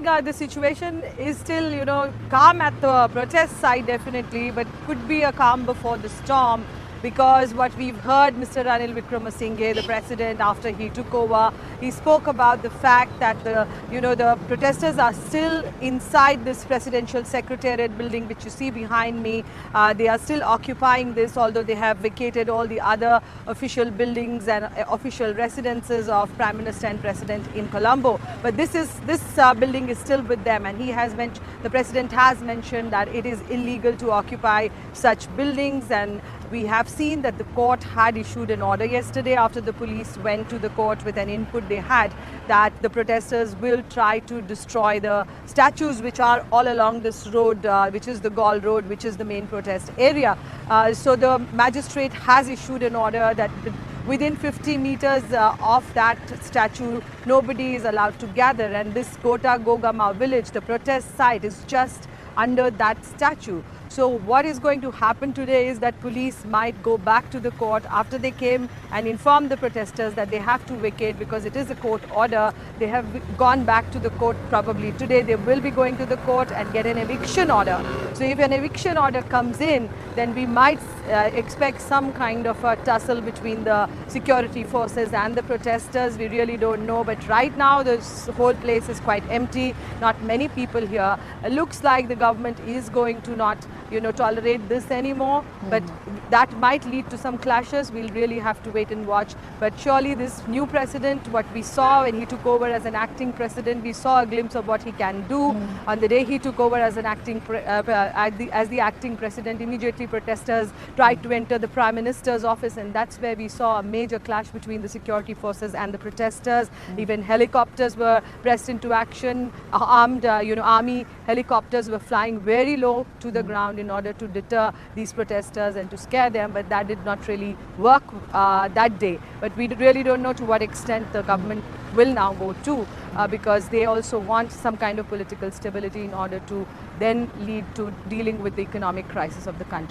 The situation is still, calm at the protest side definitely, but could be a calm before the storm, because what we've heard Mr. Ranil Wickremesinghe, the president, after he took over, he spoke about the fact that the protesters are still inside this presidential secretariat building, which you see behind me. They are still occupying this, although they have vacated all the other official buildings and official residences of Prime Minister and President in Colombo. But this building is still with them, and the president has mentioned that it is illegal to occupy such buildings. And we have seen that the court had issued an order yesterday after the police went to the court with an input they had that the protesters will try to destroy the statues which are all along this road, which is the Gall Road, which is the main protest area. So the magistrate has issued an order that within 50 meters of that statue, nobody is allowed to gather. And this Gotabaya village, the protest site, is just under that statue. So what is going to happen today is that police might go back to the court after they came and informed the protesters that they have to vacate because it is a court order. They have gone back to the court probably today. They will be going to the court and get an eviction order. So if an eviction order comes in, then we might expect some kind of a tussle between the security forces and the protesters. We really don't know. But right now, this whole place is quite empty. Not many people here. It looks like the government is going to not tolerate this anymore, but that might lead to some clashes. We'll really have to wait and watch. But surely this new president, what we saw when he took over as an acting president, we saw a glimpse of what he can do. On the day he took over as an acting acting president, immediately protesters tried to enter the prime minister's office, and that's where we saw a major clash between the security forces and the protesters. Even helicopters were pressed into action. Armed, army helicopters were flying very low to the ground in order to deter these protesters and to scare them, but that did not really work that day. But we really don't know to what extent the government will now go to, because they also want some kind of political stability in order to then lead to dealing with the economic crisis of the country.